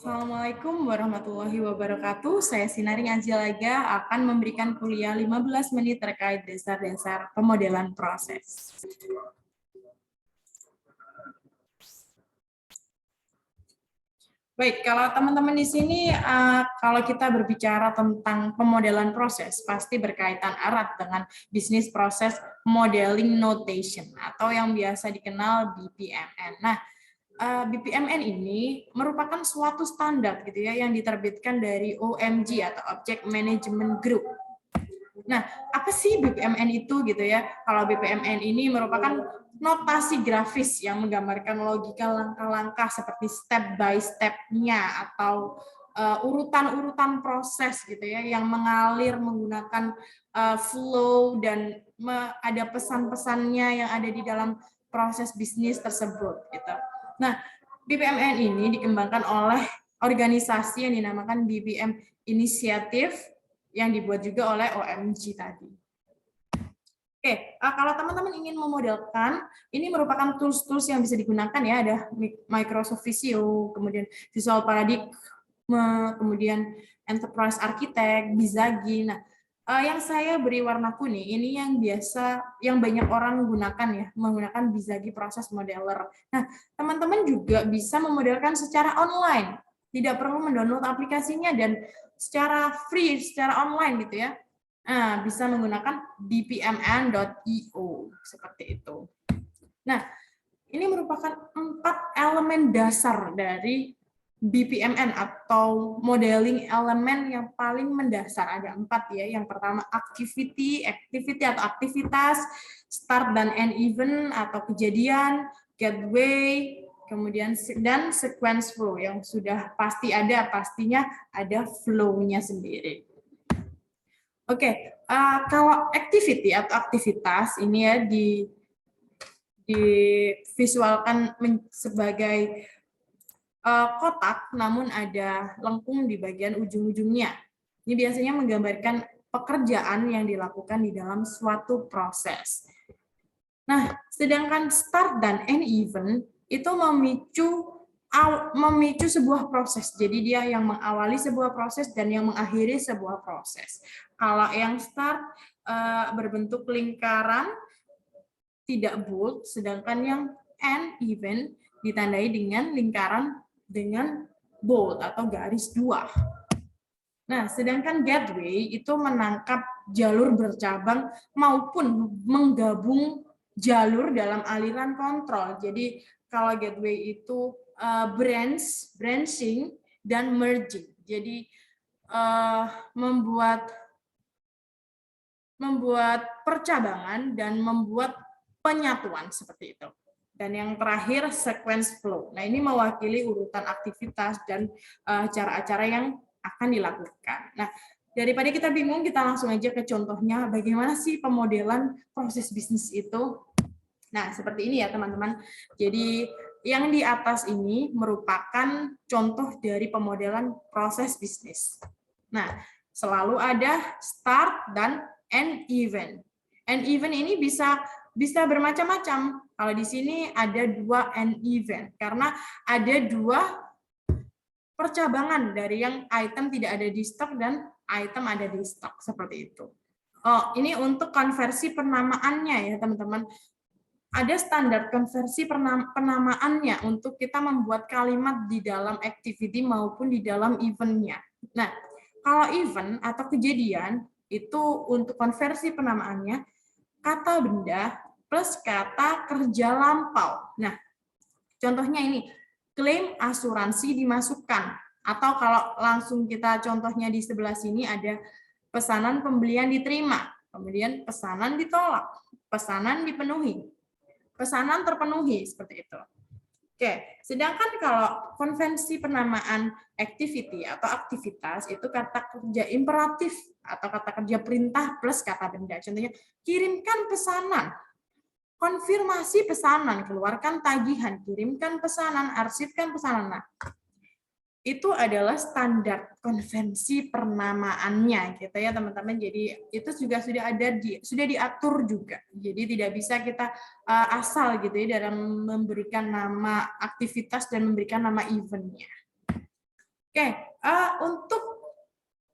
Assalamualaikum warahmatullahi wabarakatuh. Saya Sinaring Anjalaga akan memberikan kuliah 15 menit terkait dasar-dasar pemodelan proses. Baik, kalau teman-teman di sini, kalau kita berbicara tentang pemodelan proses, pasti berkaitan erat dengan Business Process Modeling Notation, atau yang biasa dikenal BPMN. Nah, BPMN ini merupakan suatu standar gitu ya yang diterbitkan dari OMG atau Object Management Group. Nah, apa sih BPMN itu gitu ya? Kalau BPMN ini merupakan notasi grafis yang menggambarkan logika langkah-langkah seperti step by step-nya atau urutan-urutan proses gitu ya yang mengalir menggunakan flow dan ada pesan-pesannya yang ada di dalam proses bisnis tersebut gitu. Nah, BPMN ini dikembangkan oleh organisasi yang dinamakan BPM Initiative yang dibuat juga oleh OMG tadi. Oke, kalau teman-teman ingin memodelkan, ini merupakan tools-tools yang bisa digunakan ya, ada Microsoft Visio, kemudian Visual Paradigma, kemudian Enterprise Architect, Bizagi. Nah, yang saya beri warna kuning ini yang biasa, yang banyak orang gunakan ya, menggunakan Bizagi Process Modeler. Nah, teman-teman juga bisa memodelkan secara online, tidak perlu mendownload aplikasinya dan secara free, secara online gitu ya. Nah, bisa menggunakan bpmn.io seperti itu. Nah, ini merupakan 4 elemen dasar dari BPMN atau modeling elemen yang paling mendasar. Ada 4 ya. Yang pertama activity atau aktivitas, start dan end event atau kejadian, gateway, kemudian dan sequence flow yang sudah pasti ada, pastinya ada flow-nya sendiri. Oke, kalau activity atau aktivitas ini ya divisualkan sebagai kotak, namun ada lengkung di bagian ujung-ujungnya. Ini biasanya menggambarkan pekerjaan yang dilakukan di dalam suatu proses. Nah, sedangkan start dan end event itu memicu sebuah proses. Jadi dia yang mengawali sebuah proses dan yang mengakhiri sebuah proses. Kalau yang start berbentuk lingkaran tidak bold, sedangkan yang end event ditandai dengan lingkaran dengan bold atau garis 2. Nah, sedangkan gateway itu menangkap jalur bercabang maupun menggabung jalur dalam aliran kontrol. Jadi kalau gateway itu branching dan merging. Jadi membuat percabangan dan membuat penyatuan seperti itu. Dan yang terakhir sequence flow. Nah, ini mewakili urutan aktivitas dan cara-cara yang akan dilakukan. Nah, daripada kita bingung, kita langsung aja ke contohnya bagaimana sih pemodelan proses bisnis itu. Nah, seperti ini ya teman-teman. Jadi yang di atas ini merupakan contoh dari pemodelan proses bisnis. Nah, selalu ada start dan end event. End event ini bisa bermacam-macam. Kalau di sini ada 2 end event karena ada 2 percabangan dari yang item tidak ada di stok dan item ada di stok seperti itu. Oh, ini untuk konversi penamaannya ya teman-teman. Ada standar konversi penamaannya untuk kita membuat kalimat di dalam activity maupun di dalam eventnya. Nah, kalau event atau kejadian itu untuk konversi penamaannya kata benda plus kata kerja lampau. Nah, contohnya ini, klaim asuransi dimasukkan. Atau kalau langsung kita contohnya di sebelah sini ada pesanan pembelian diterima, kemudian pesanan ditolak, pesanan dipenuhi, pesanan terpenuhi, seperti itu. Oke, sedangkan kalau konvensi penamaan activity atau aktivitas itu kata kerja imperatif atau kata kerja perintah plus kata benda. Contohnya, kirimkan pesanan, konfirmasi pesanan, keluarkan tagihan, kirimkan pesanan, arsipkan pesanan. Nah, itu adalah standar konvensi penamaannya gitu ya teman-teman. Jadi itu juga sudah diatur juga. Jadi tidak bisa kita asal gitu ya dalam memberikan nama aktivitas dan memberikan nama eventnya. Oke, untuk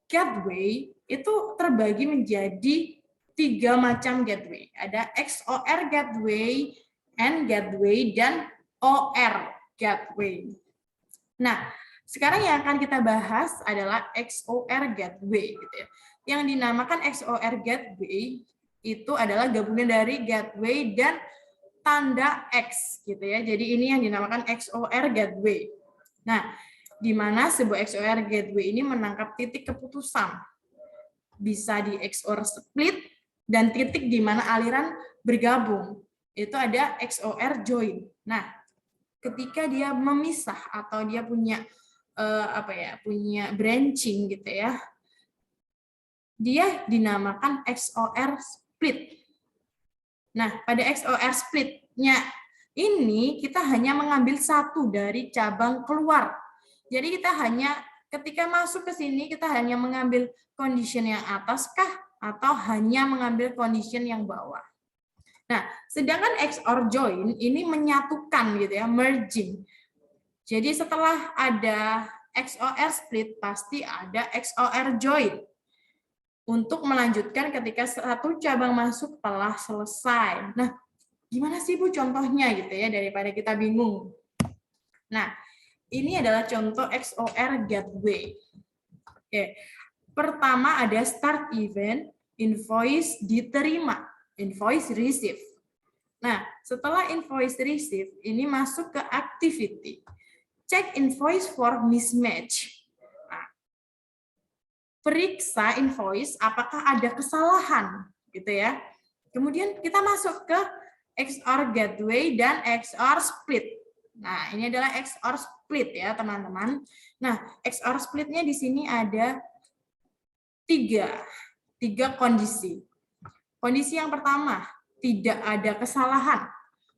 gateway itu terbagi menjadi 3 macam gateway. Ada XOR gateway, N gateway, dan OR gateway. Nah, sekarang yang akan kita bahas adalah XOR gateway gitu ya. Yang dinamakan XOR gateway itu adalah gabungan dari gateway dan tanda X gitu ya. Jadi ini yang dinamakan XOR gateway. Nah, di mana sebuah XOR gateway ini menangkap titik keputusan. Bisa di XOR split dan titik di mana aliran bergabung. Itu ada XOR join. Nah, ketika dia memisah atau dia punya punya branching gitu ya, dia dinamakan XOR split. Nah, pada XOR split-nya ini kita hanya mengambil satu dari cabang keluar. Jadi kita hanya ketika masuk ke sini kita hanya mengambil condition yang atas kah atau hanya mengambil condition yang bawah. Nah, sedangkan XOR join ini menyatukan gitu ya, merging. Jadi setelah ada XOR split pasti ada XOR join. Untuk melanjutkan ketika satu cabang masuk telah selesai. Nah, gimana sih Bu contohnya gitu ya, daripada kita bingung. Nah, ini adalah contoh XOR gateway. Oke. Pertama ada start event, invoice diterima, invoice receive. Nah, setelah invoice receive, ini masuk ke activity. Check invoice for mismatch. Nah, periksa invoice apakah ada kesalahan gitu ya. Kemudian kita masuk ke XOR gateway dan XOR split. Nah, ini adalah XOR split ya, teman-teman. Nah, XOR splitnya di sini ada tiga kondisi. Kondisi yang pertama, tidak ada kesalahan.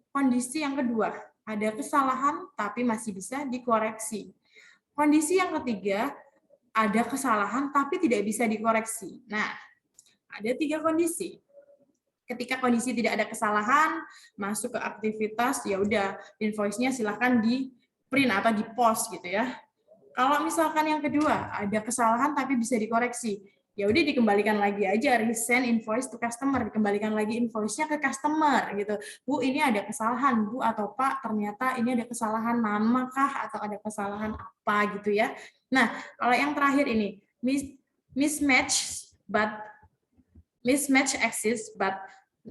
Kondisi yang kedua, ada kesalahan tapi masih bisa dikoreksi. Kondisi yang ketiga, ada kesalahan tapi tidak bisa dikoreksi. Nah, ada 3 kondisi. Ketika kondisi tidak ada kesalahan, masuk ke aktivitas, ya udah invoice-nya silahkan di print atau di post gitu ya. Kalau misalkan yang kedua, ada kesalahan tapi bisa dikoreksi, ya udah dikembalikan lagi aja, resend invoice to customer, dikembalikan lagi invoice-nya ke customer gitu. Bu, ini ada kesalahan, Bu atau Pak, ternyata ini ada kesalahan nama kah atau ada kesalahan apa gitu ya. Nah, kalau yang terakhir ini mismatch exists but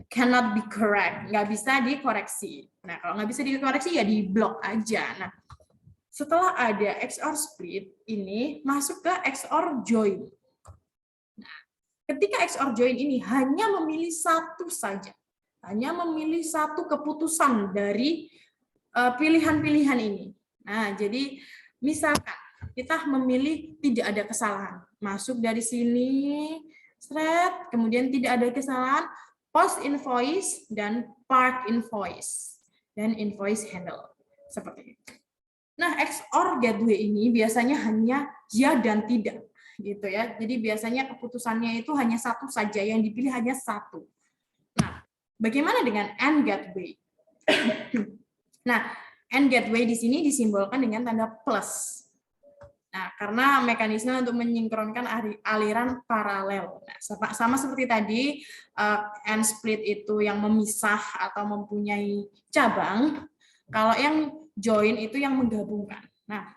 cannot be correct, nggak bisa dikoreksi. Nah, kalau nggak bisa dikoreksi ya di blok aja. Nah, setelah ada XOR split, ini masuk ke XOR join. Nah, ketika XOR join ini hanya memilih satu saja, hanya memilih satu keputusan dari pilihan-pilihan ini. Nah, jadi misalkan kita memilih tidak ada kesalahan, masuk dari sini, thread, kemudian tidak ada kesalahan, post invoice dan park invoice, dan invoice handle. Seperti itu. Nah, XOR gateway ini biasanya hanya ya dan tidak, gitu ya. Jadi biasanya keputusannya itu hanya satu saja, yang dipilih hanya satu. Nah, bagaimana dengan AND gateway? Nah, AND gateway di sini disimbolkan dengan tanda plus. Nah, karena mekanisme untuk menyinkronkan aliran paralel. Nah, sama seperti tadi, AND split itu yang memisah atau mempunyai cabang. Kalau yang join itu yang menggabungkan. Nah,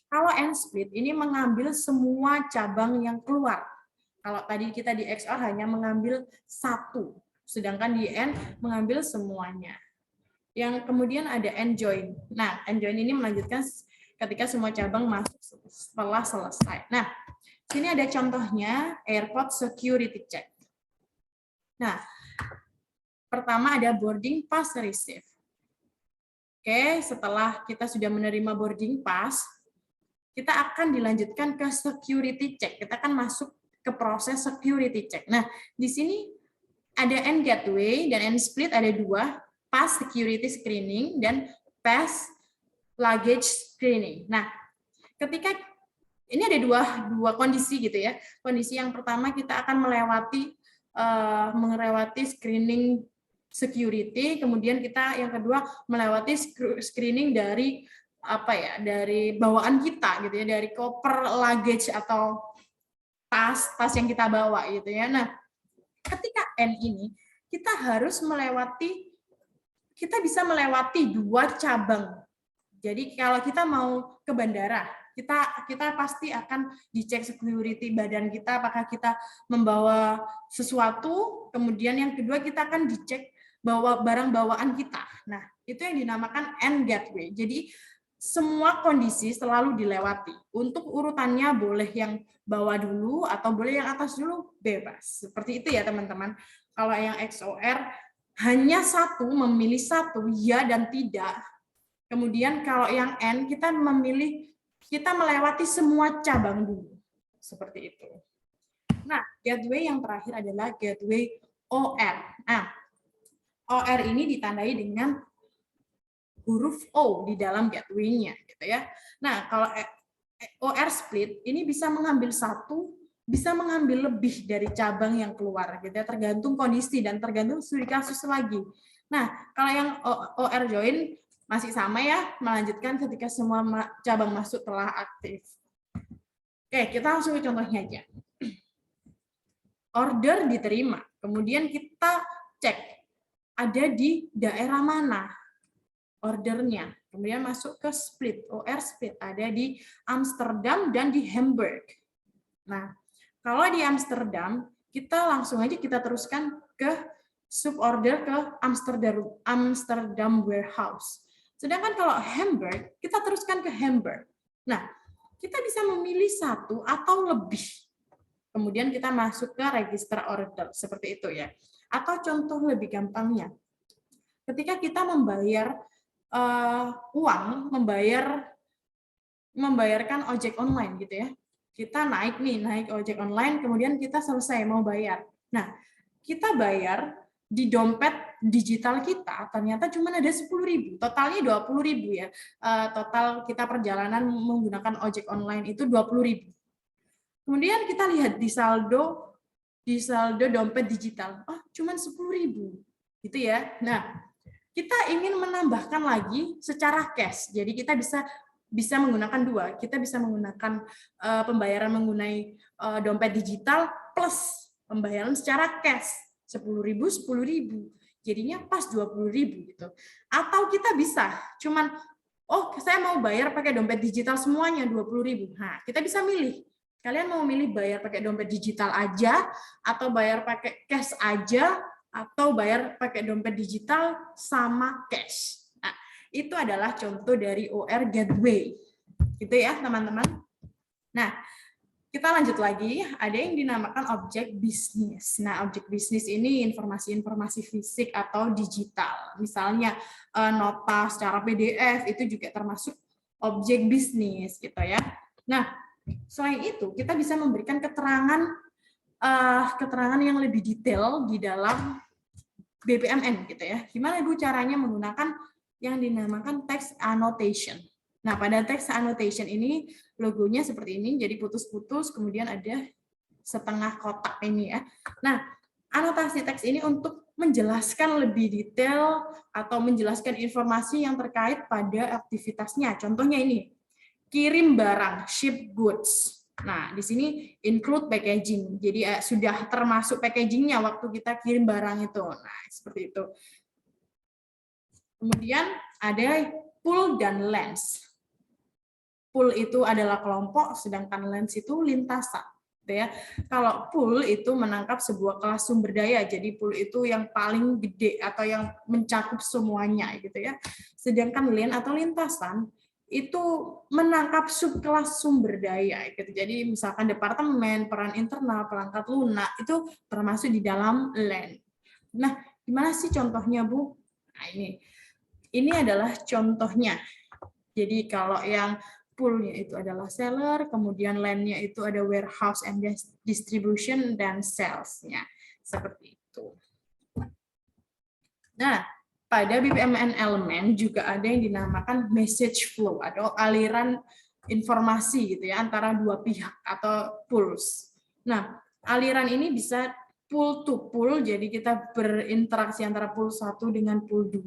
kalau AND split ini mengambil semua cabang yang keluar. Kalau tadi kita di XOR hanya mengambil satu, sedangkan di AND mengambil semuanya. Yang kemudian ada AND join. Nah, AND join ini melanjutkan ketika semua cabang masuk setelah selesai. Nah, sini ada contohnya airport security check. Nah, pertama ada boarding pass receive. Oke, setelah kita sudah menerima boarding pass, kita akan dilanjutkan ke security check. Kita akan masuk ke proses security check. Nah, di sini ada AND gateway dan AND split ada 2, pass security screening dan pass luggage screening. Nah, ketika ini ada dua kondisi gitu ya. Kondisi yang pertama kita akan melewati screening security, kemudian kita yang kedua melewati screening dari dari bawaan kita gitu ya, dari koper, luggage atau tas yang kita bawa gitu ya. Nah, ketika N ini kita bisa melewati 2 cabang. Jadi kalau kita mau ke bandara, kita pasti akan dicek security badan kita, apakah kita membawa sesuatu, kemudian yang kedua kita akan dicek bawa barang bawaan kita. Nah, itu yang dinamakan N gateway. Jadi semua kondisi selalu dilewati. Untuk urutannya boleh yang bawah dulu atau boleh yang atas dulu, bebas. Seperti itu ya teman-teman. Kalau yang XOR hanya memilih satu, ya dan tidak. Kemudian kalau yang N kita melewati semua cabang dulu. Seperti itu. Nah, gateway yang terakhir adalah gateway OR. Nah, OR ini ditandai dengan huruf O di dalam gateway-nya gitu ya. Nah, kalau OR split ini bisa mengambil satu, bisa mengambil lebih dari cabang yang keluar gitu ya, tergantung kondisi dan tergantung studi kasus lagi. Nah, kalau yang OR join masih sama ya, melanjutkan ketika semua cabang masuk telah aktif. Oke, kita langsung ke contohnya aja. Order diterima, kemudian kita cek ada di daerah mana ordernya. Kemudian masuk ke split, OR split, ada di Amsterdam dan di Hamburg. Nah, kalau di Amsterdam, kita langsung aja kita teruskan ke suborder ke Amsterdam Warehouse. Sedangkan kalau Hamburg, kita teruskan ke Hamburg. Nah, kita bisa memilih satu atau lebih. Kemudian kita masuk ke register order, seperti itu ya. Atau contoh lebih gampangnya, ketika kita membayar uang, membayarkan ojek online gitu ya. Kita naik ojek online, kemudian kita selesai mau bayar. Nah, kita bayar di dompet digital kita ternyata cuma ada 10.000, totalnya 20.000 ya. Total kita perjalanan menggunakan ojek online itu 20.000. Kemudian kita lihat di saldo dompet digital, cuma 10.000 gitu ya. Nah, kita ingin menambahkan lagi secara cash. Jadi kita bisa menggunakan dua. Kita bisa menggunakan pembayaran menggunakan dompet digital plus pembayaran secara cash. 10.000, 10.000. Jadinya pas 20.000 gitu. Atau kita bisa cuman saya mau bayar pakai dompet digital semuanya 20.000. Nah, kita bisa milih. Kalian mau milih bayar pakai dompet digital aja atau bayar pakai cash aja atau bayar pakai dompet digital sama cash. Nah, itu adalah contoh dari OR gateway. Gitu ya, teman-teman. Nah, kita lanjut lagi, ada yang dinamakan objek bisnis. Nah, objek bisnis ini informasi-informasi fisik atau digital. Misalnya nota secara PDF itu juga termasuk objek bisnis gitu ya. Nah, selain itu kita bisa memberikan keterangan yang lebih detail di dalam BPMN gitu ya. Gimana Ibu caranya menggunakan yang dinamakan text annotation. Nah, pada text annotation ini logonya seperti ini, jadi putus-putus, kemudian ada setengah kotak ini ya. Nah, anotasi teks ini untuk menjelaskan lebih detail atau menjelaskan informasi yang terkait pada aktivitasnya. Contohnya ini, kirim barang, ship goods. Nah, di sini include packaging. Jadi sudah termasuk packagingnya waktu kita kirim barang itu. Nah, seperti itu. Kemudian ada pool dan lens. Pool itu adalah kelompok, sedangkan lens itu lintasan. Ya. Kalau pool itu menangkap sebuah kelas sumber daya, jadi pool itu yang paling gede atau yang mencakup semuanya, gitu ya. Sedangkan lens atau lintasan itu menangkap subkelas sumber daya gitu. Jadi misalkan departemen, peran internal, perangkat lunak itu termasuk di dalam LAN. Nah, gimana sih contohnya, Bu? Nah, ini adalah contohnya. Jadi kalau yang pool-nya itu adalah seller, kemudian LAN-nya itu ada warehouse and distribution dan sales-nya. Seperti itu. Nah, pada BPMN elemen juga ada yang dinamakan message flow atau aliran informasi gitu ya antara dua pihak atau pools. Nah, aliran ini bisa pool to pool, jadi kita berinteraksi antara pool 1 dengan pool 2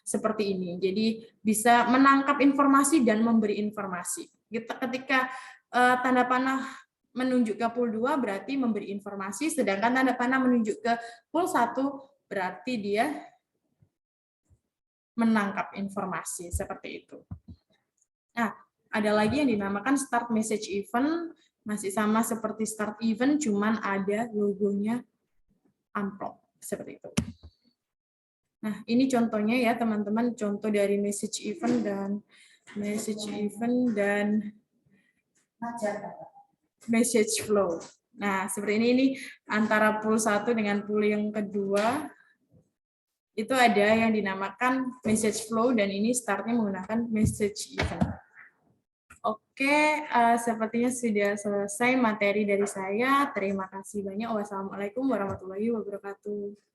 seperti ini. Jadi bisa menangkap informasi dan memberi informasi. Ketika tanda panah menunjuk ke pool 2 berarti memberi informasi, sedangkan tanda panah menunjuk ke pool 1 berarti dia menangkap informasi, seperti itu. Nah, ada lagi yang dinamakan start message event, masih sama seperti start event, cuman ada logonya amplop, seperti itu. Nah, ini contohnya ya teman-teman, contoh dari message event dan message flow. Nah, seperti ini antara pool 1 dengan pool yang kedua, itu ada yang dinamakan message flow, dan ini startnya menggunakan message event. Oke, sepertinya sudah selesai materi dari saya. Terima kasih banyak. Wassalamualaikum warahmatullahi wabarakatuh.